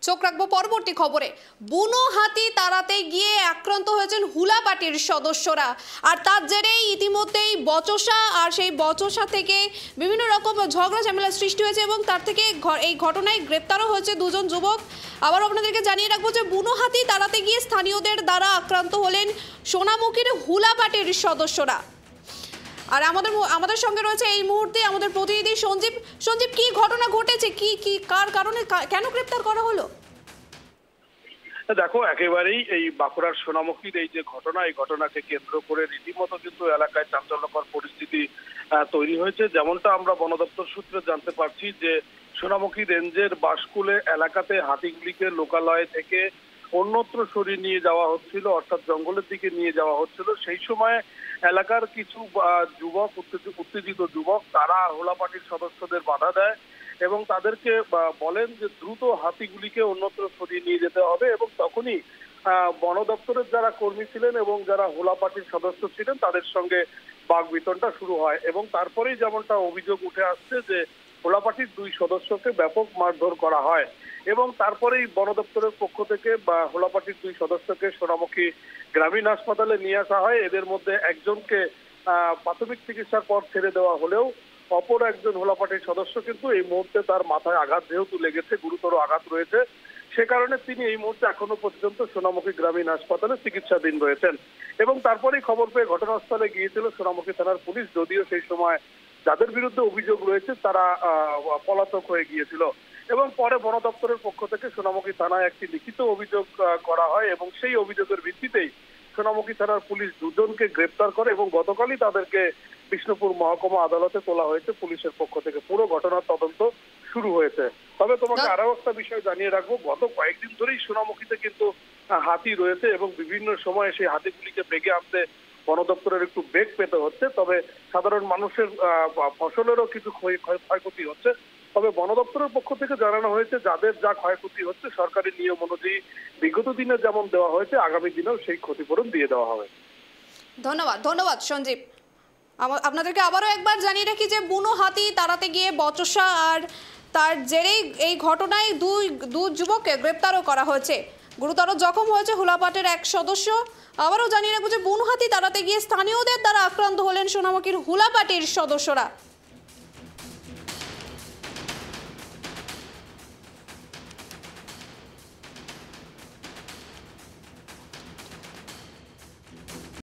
চোখ রাখবো পরবর্তী খবরে। বুনো হাতি তাড়াতে গিয়ে আক্রান্ত হয়েছেন হুলা পার্টির সদস্যরা, আর তার জেরেই ইতিমধ্যেই বচসা, আর সেই বচসা থেকে বিভিন্ন রকম ঝগড়া ঝামেলার সৃষ্টি হয়েছে এবং তার থেকে এই ঘটনায় গ্রেপ্তারও হয়েছে দুজন যুবক। আবার আপনাদেরকে জানিয়ে রাখবো যে বুনো হাতি তাড়াতে গিয়ে স্থানীয়দের দ্বারা আক্রান্ত হলেন সোনামুখীর হুলা পার্টির সদস্যরা। আর আমাদের সঙ্গে রয়েছে এই মুহূর্তে আমাদের প্রতিনিধি সঞ্জীব। সঞ্জীব, কি ঘটনা ঘটেছে, কি কার কারণে কেন গ্রেপ্তার করা হলো? দেখো, একেবারেই এই বাঁকুড়ার সোনামুখীর এই যে ঘটনা, এই ঘটনাকে কেন্দ্র করে রীতিমতো কিন্তু এলাকায় চাঞ্চল্যকর পরিস্থিতি তৈরি হয়েছে। যেমনটা আমরা বন দপ্তর সূত্রে জানতে পারছি যে সোনামুখী রেঞ্জের বাঁশকুলে এলাকাতে হাতিগুলিকে লোকালয় থেকে অন্যত্র সরিয়ে নিয়ে যাওয়া হচ্ছিল, অর্থাৎ জঙ্গলের দিকে নিয়ে যাওয়া হচ্ছিল। সেই সময় এলাকার কিছু যুবক, উত্তেজিত যুবক, তারা হোলা পার্টির সদস্যদের বাধা দেয় এবং তাদেরকে বলেন যে দ্রুত হাতিগুলিকে অন্যত্র সরিয়ে নিয়ে যেতে হবে। এবং তখনই বন দপ্তরের যারা কর্মী ছিলেন এবং যারা হোলা পার্টির সদস্য ছিলেন তাদের সঙ্গে বাকবিতণ্ডা শুরু হয় এবং তারপরেই যেমনটা অভিযোগ উঠে আসছে যে হোলা পার্টির দুই সদস্যকে ব্যাপক মারধর করা হয় এবং তারপরেই বন দপ্তরের পক্ষ থেকে হোলা পার্টির দুই সদস্যকে সোনামুখী গ্রামীণ হাসপাতালে নিয়ে আসা হয়। এদের মধ্যে একজনকে প্রাথমিক চিকিৎসার পর ছেড়ে দেওয়া হলেও অপর একজন হোলা পার্টির সদস্য কিন্তু এই মুহূর্তে তার মাথায় আঘাত যেহেতু লেগেছে, গুরুতর আঘাত রয়েছে, সে কারণে তিনি এই মুহূর্তে এখনো পর্যন্ত সোনামুখী গ্রামীণ হাসপাতালে চিকিৎসাধীন রয়েছেন। এবং তারপরেই খবর পেয়ে ঘটনাস্থলে গিয়েছিল সোনামুখী থানার পুলিশ, যদিও সেই সময় যাদের বিরুদ্ধে অভিযোগ রয়েছে তারা পলাতক হয়ে গিয়েছিল। এবং পরে বন দপ্তরের পক্ষ থেকে সোনামুখী থানায় একটি লিখিত অভিযোগ করা হয় এবং সেই অভিযোগের ভিত্তিতেই সোনামুখী থানার পুলিশ দুজনকে গ্রেপ্তার করে এবং গতকালই তাদেরকে বিষ্ণুপুর মহকুমা আদালতে তোলা হয়েছে পুলিশের পক্ষ থেকে। পুরো ঘটনার তদন্ত শুরু হয়েছে। তবে তোমাকে আরো একটা বিষয় জানিয়ে রাখবো, গত কয়েকদিন ধরেই সোনামুখীতে কিন্তু হাতি রয়েছে এবং বিভিন্ন সময়ে সেই হাতিগুলিকে বেগে আনতে বন দপ্তরের একটু বেগ পেতে হচ্ছে। তবে সাধারণ মানুষের ফসলেরও কিছু ক্ষয়ক্ষতি হচ্ছে। তবে বন দপ্তরের পক্ষ থেকে জানানো হয়েছে যাদের যা ক্ষয়ক্ষতি হচ্ছে সরকারি নিয়ম অনুযায়ী বিগত দিনে যেমন দেওয়া হয়েছে আগামী দিনেও সেই ক্ষতিপূরণ দিয়ে দেওয়া হবে। ধন্যবাদ সঞ্জীব। আপনাদেরকে আবারও একবার জানিয়ে রাখি যে বুনো হাতি তাড়াতে গিয়ে বচসা আর তার জেরেই এই ঘটনায় দুই যুবককে গ্রেপ্তারও করা হয়েছে। গুরুতর জখম হয়েছে হুলাপাটের এক সদস্য। আবারও জানিয়ে রাখবো যে বুনো হাতি তাড়াতে গিয়ে স্থানীয়দের দ্বারা আক্রান্ত হলেন সোনামুখীর হুলা পার্টির সদস্যরা।